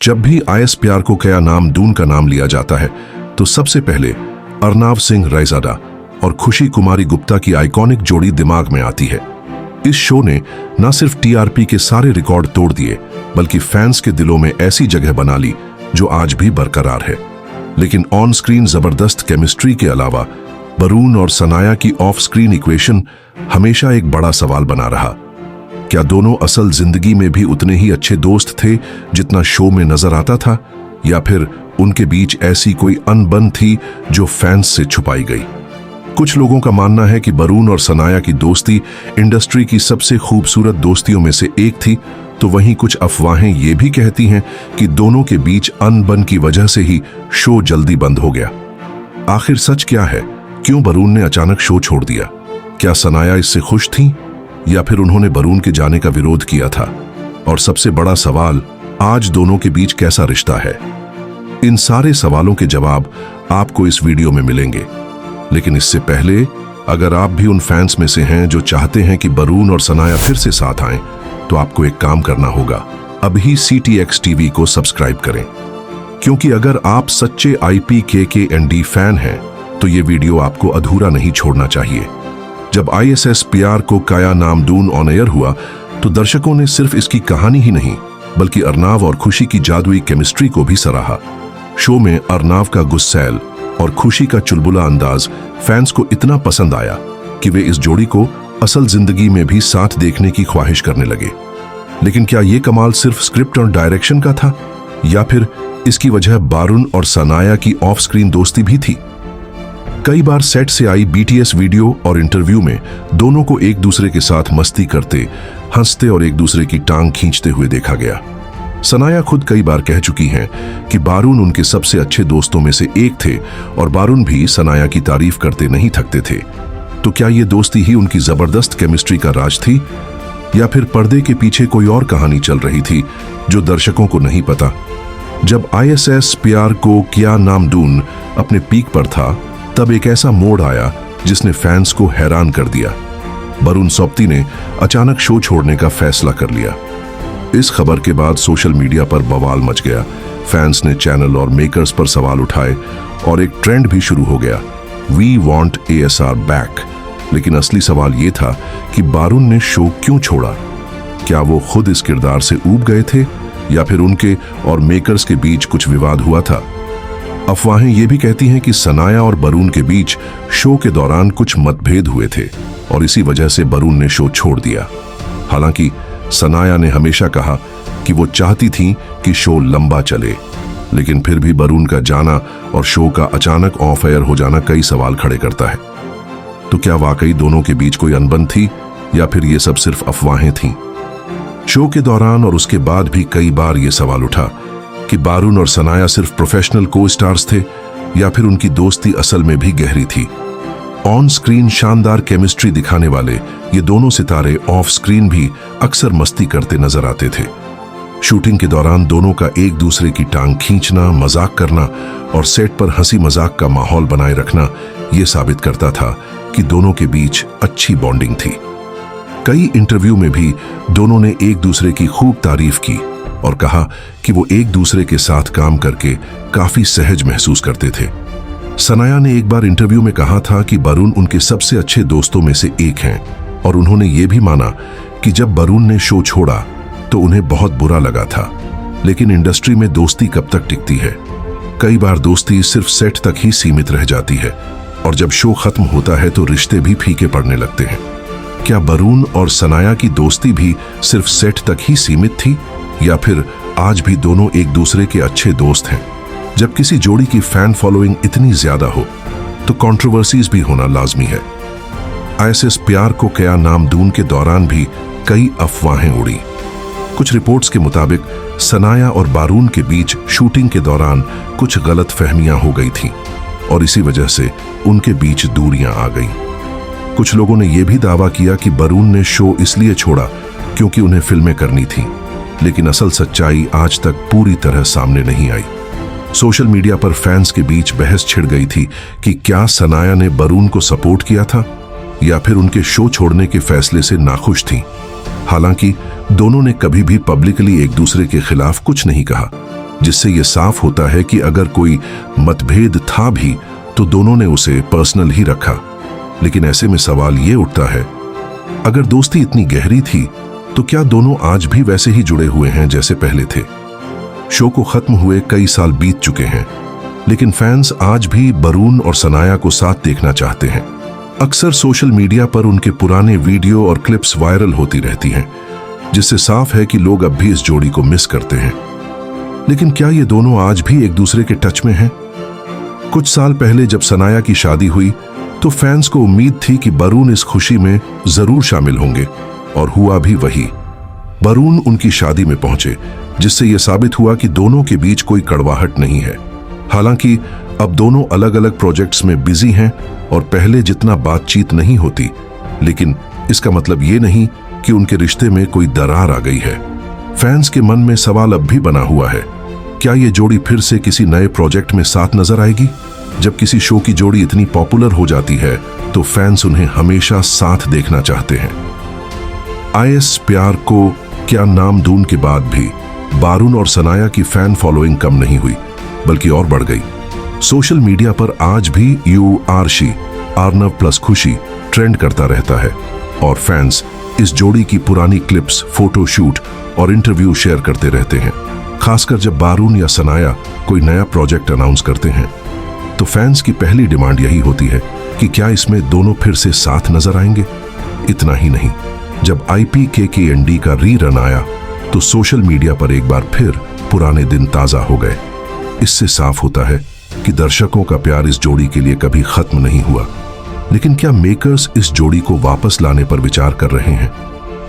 जब भी IS प्यार को क्या नाम दून का नाम लिया जाता है तो सबसे पहले अर्नाव सिंह रैजादा और खुशी कुमारी गुप्ता की आइकॉनिक जोड़ी दिमाग में आती है। इस शो ने न सिर्फ TRP के सारे रिकॉर्ड तोड़ दिए बल्कि फैंस के दिलों में ऐसी जगह बना ली जो आज भी बरकरार है। लेकिन ऑन स्क्रीन जबरदस्त केमिस्ट्री के अलावा वरुण और सनाया की ऑफ स्क्रीन इक्वेशन हमेशा एक बड़ा सवाल बना रहा। क्या दोनों असल जिंदगी में भी उतने ही अच्छे दोस्त थे जितना शो में नजर आता था, या फिर उनके बीच ऐसी कोई अनबन थी जो फैंस से छुपाई गई? कुछ लोगों का मानना है कि वरुण और सनाया की दोस्ती इंडस्ट्री की सबसे खूबसूरत दोस्तियों में से एक थी, तो वहीं कुछ अफवाहें ये भी कहती हैं कि दोनों के बीच अनबन की वजह से ही शो जल्दी बंद हो गया। आखिर सच क्या है? क्यों वरुण ने अचानक शो छोड़ दिया? क्या सनाया इससे खुश थी या फिर उन्होंने वरुण के जाने का विरोध किया था? और सबसे बड़ा सवाल, आज दोनों के बीच कैसा रिश्ता है? इन सारे सवालों के जवाब आपको इस वीडियो में मिलेंगे। लेकिन इससे पहले, अगर आप भी उन फैंस में से हैं जो चाहते हैं कि वरुण और सनाया फिर से साथ आएं, तो आपको एक काम करना होगा, अभी CTX TV को सब्सक्राइब करें। क्योंकि अगर आप सच्चे IPKKND फैन हैं तो ये वीडियो आपको अधूरा नहीं छोड़ना चाहिए। जब ISS प्यार को क्या नाम दून ऑन एयर हुआ तो दर्शकों ने सिर्फ इसकी कहानी ही नहीं बल्कि अर्नाव और खुशी की जादुई केमिस्ट्री को भी सराहा। शो में अर्नाव का गुस्सैल और खुशी का चुलबुला अंदाज फैंस को इतना पसंद आया कि वे इस जोड़ी को असल जिंदगी में भी साथ देखने की ख्वाहिश करने लगे। लेकिन क्या ये कमाल सिर्फ स्क्रिप्ट और डायरेक्शन का था, या फिर इसकी वजह वरुण और सनाया की ऑफ स्क्रीन दोस्ती भी थी? कई बार सेट से आई BTS वीडियो और इंटरव्यू में दोनों को एक दूसरे के साथ मस्ती करते, हंसते और एक दूसरे की टांग खींचते हुए देखा गया। सनाया खुद कई बार कह चुकी हैं कि वरुण उनके सबसे अच्छे दोस्तों में से एक थे और वरुण भी सनाया की तारीफ करते नहीं थकते थे। तो क्या ये दोस्ती ही उनकी जबरदस्त केमिस्ट्री का राज थी, या फिर पर्दे के पीछे कोई और कहानी चल रही थी जो दर्शकों को नहीं पता? जब ISS प्यार को क्या नाम दून अपने पीक पर था, तब एक ऐसा मोड़ आया जिसने फैंस को हैरान कर दिया। वरुण सोबती ने अचानक शो छोड़ने का फैसला कर लिया। इस खबर के बाद सोशल मीडिया पर बवाल मच गया। फैंस ने चैनल और मेकर्स पर सवाल उठाए और एक ट्रेंड भी शुरू हो गया, वी वॉन्ट ASR बैक। लेकिन असली सवाल यह था कि वरुण ने शो क्यों छोड़ा? क्या वो खुद इस किरदार से ऊब गए थे, या फिर उनके और मेकर्स के बीच कुछ विवाद हुआ था? अफवाहें ये भी कहती हैं कि सनाया और वरुण के बीच शो के दौरान कुछ मतभेद हुए थे और इसी वजह से वरुण ने शो छोड़ दिया। हालांकि सनाया ने हमेशा कहा कि वो चाहती थी कि शो लंबा चले, लेकिन फिर भी वरुण का जाना और शो का अचानक ऑफ एयर हो जाना कई सवाल खड़े करता है। तो क्या वाकई दोनों के बीच कोई अनबन थी, या फिर ये सब सिर्फ अफवाहें थीं? शो के दौरान और उसके बाद भी कई बार ये सवाल उठा कि वरुण और सनाया सिर्फ प्रोफेशनल को स्टार्स थे, या फिर उनकी दोस्ती असल में भी गहरी थी। ऑन स्क्रीन शानदार केमिस्ट्री दिखाने वाले ये दोनों सितारे ऑफ स्क्रीन भी अक्सर मस्ती करते नजर आते थे। शूटिंग के दौरान दोनों का एक दूसरे की टांग खींचना, मजाक करना और सेट पर हंसी मजाक का माहौल बनाए रखना ये साबित करता था कि दोनों के बीच अच्छी बॉन्डिंग थी। कई इंटरव्यू में भी दोनों ने एक दूसरे की खूब तारीफ की और कहा कि वो एक दूसरे के साथ काम करके काफी सहज महसूस करते थे। सनाया ने एक बार इंटरव्यू में कहा था कि वरुण उनके सबसे अच्छे दोस्तों में से एक हैं, और उन्होंने ये भी माना कि जब वरुण ने शो छोड़ा तो उन्हें बहुत बुरा लगा था। लेकिन इंडस्ट्री में दोस्ती कब तक टिकती है? कई बार दोस्ती सिर्फ सेट तक ही सीमित रह जाती है, और जब शो खत्म होता है तो रिश्ते भी फीके पड़ने लगते हैं। क्या वरुण और सनाया की दोस्ती भी सिर्फ सेट तक ही सीमित थी, या फिर आज भी दोनों एक दूसरे के अच्छे दोस्त हैं? जब किसी जोड़ी की फैन फॉलोइंग इतनी ज्यादा हो तो कंट्रोवर्सीज भी होना लाजमी है। ISS प्यार को क्या नाम दून के दौरान भी कई अफवाहें उड़ी। कुछ रिपोर्ट्स के मुताबिक सनाया और वरुण के बीच शूटिंग के दौरान कुछ गलत फहमियां हो गई थीं और इसी वजह से उनके बीच दूरियां आ गईं। कुछ लोगों ने यह भी दावा किया कि वरुण ने शो इसलिए छोड़ा क्योंकि उन्हें फिल्में करनी थीं, लेकिन असल सच्चाई आज तक पूरी तरह सामने नहीं आई। सोशल मीडिया पर फैंस के बीच बहस छिड़ गई थी कि क्या सनाया ने वरुण को सपोर्ट किया था या फिर उनके शो छोड़ने के फैसले से नाखुश थीं। हालांकि दोनों ने कभी भी पब्लिकली एक दूसरे के खिलाफ कुछ नहीं कहा, जिससे ये साफ होता है कि अगर कोई मतभेद था भी तो दोनों ने उसे पर्सनल ही रखा। लेकिन ऐसे में सवाल ये उठता है, अगर दोस्ती इतनी गहरी थी तो क्या दोनों आज भी वैसे ही जुड़े हुए हैं जैसे पहले थे? शो को खत्म हुए कई साल बीत चुके हैं, लेकिन फैंस आज भी वरुण और सनाया को साथ देखना चाहते हैं। अक्सर सोशल मीडिया पर उनके पुराने वीडियो और क्लिप्स वायरल होती रहती हैं, जिससे साफ है कि लोग अब भी इस जोड़ी को मिस करते हैं। लेकिन क्या ये दोनों आज भी एक दूसरे के टच में हैं? कुछ साल पहले जब सनाया की शादी हुई तो फैंस को उम्मीद थी कि वरुण इस खुशी में जरूर शामिल होंगे, और हुआ भी वही। वरुण उनकी शादी में पहुंचे, जिससे यह साबित हुआ कि दोनों के बीच कोई कड़वाहट नहीं है। हालांकि अब दोनों अलग अलग प्रोजेक्ट्स में बिजी हैं और पहले जितना बातचीत नहीं होती, लेकिन इसका मतलब ये नहीं कि उनके रिश्ते में कोई दरार आ गई है। फैंस के मन में सवाल अब भी बना हुआ है, क्या ये जोड़ी फिर से किसी नए प्रोजेक्ट में साथ नजर आएगी? जब किसी शो की जोड़ी इतनी पॉपुलर हो जाती है तो फैंस उन्हें हमेशा साथ देखना चाहते हैं। आईएस प्यार को क्या नाम दून के बाद भी वरुण और सनाया की फैन फॉलोइंग कम नहीं हुई, बल्कि और बढ़ गई। सोशल मीडिया पर आज भी यू आरशी आर्नव प्लस खुशी ट्रेंड करता रहता है, और फैंस इस जोड़ी की पुरानी क्लिप्स, फोटो शूट और इंटरव्यू शेयर करते रहते हैं। खासकर जब वरुण या सनाया कोई नया प्रोजेक्ट अनाउंस करते हैं तो फैंस की पहली डिमांड यही होती है कि क्या इसमें दोनों फिर से साथ नजर आएंगे। इतना ही नहीं, जब IPKKND का रीरन आया तो सोशल मीडिया पर एक बार फिर पुराने दिन ताजा हो गए। इससे साफ होता है कि दर्शकों का प्यार इस जोड़ी के लिए कभी खत्म नहीं हुआ। लेकिन क्या मेकर्स इस जोड़ी को वापस लाने पर विचार कर रहे हैं,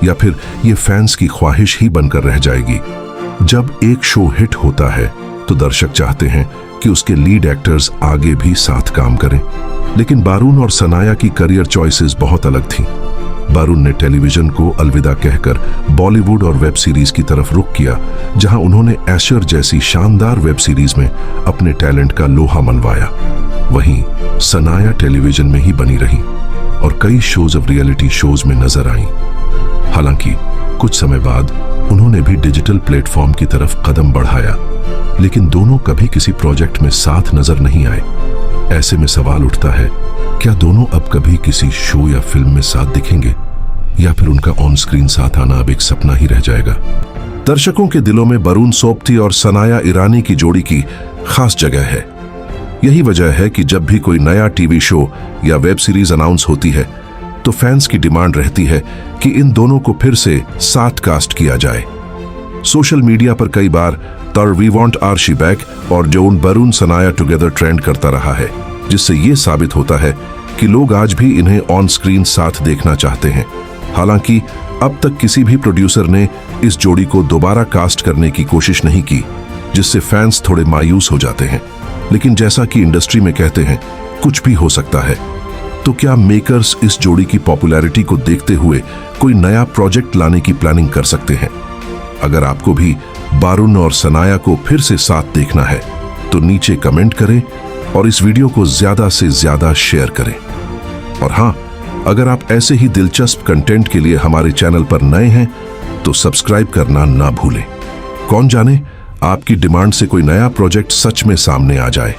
या फिर ये फैंस की ख्वाहिश ही बनकर रह जाएगी? जब एक शो हिट होता है तो दर्शक चाहते हैं कि उसके लीड एक्टर्स आगे भी साथ काम करें। लेकिन वरुण और सनाया की करियर चॉइसेस बहुत अलग थीं। वरुण ने टेलीविजन को अलविदा कहकर बॉलीवुड और वेब सीरीज की तरफ रुख किया, जहां उन्होंने एशर जैसी शानदार वेब सीरीज में अपने टैलेंट का लोहा मनवाया। वहीं सनाया टेलीविजन में ही बनी रही और कई शोज ऑफ रियलिटी शोज में नजर आईं। हालांकि कुछ समय बाद उन्होंने भी डिजिटल प्लेटफॉर्म की तरफ कदम बढ़ाया, लेकिन दोनों कभी किसी प्रोजेक्ट में साथ नजर नहीं आए। ऐसे में सवाल उठता है, क्या दोनों अब कभी किसी शो या फिल्म में साथ दिखेंगे, या फिर उनका ऑन स्क्रीन साथ आना अब एक सपना ही रह जाएगा? दर्शकों के दिलों में वरुण सोबती और सनाया ईरानी की जोड़ी की खास जगह है। यही वजह है कि जब भी कोई नया टीवी शो या वेब सीरीज अनाउंस होती है तो फैंस की डिमांड रहती है कि इन दोनों को फिर से साथ कास्ट किया जाए। सोशल मीडिया पर कई बार वी वांट आर्शी बैक और zone Varun Sanaya together trend करता रहा है, जिससे ये साबित होता है कि लोग आज भी इन्हें ऑन स्क्रीन साथ देखना चाहते हैं। हालांकि अब तक किसी भी प्रोड्यूसर ने इस जोड़ी को दोबारा कास्ट करने की कोशिश नहीं की, जिससे फैंस थोड़े मायूस हो जाते हैं। लेकिन जैसा कि इंडस्ट्री में कहते हैं, कुछ भी हो सकता है। तो क्या मेकर्स इस जोड़ी की पॉपुलैरिटी को देखते हुए कोई नया प्रोजेक्ट लाने की प्लानिंग कर सकते हैं? अगर आपको भी वरुण और सनाया को फिर से साथ देखना है तो नीचे कमेंट करें और इस वीडियो को ज्यादा से ज्यादा शेयर करें। और हाँ, अगर आप ऐसे ही दिलचस्प कंटेंट के लिए हमारे चैनल पर नए हैं तो सब्सक्राइब करना ना भूलें। कौन जाने आपकी डिमांड से कोई नया प्रोजेक्ट सच में सामने आ जाए।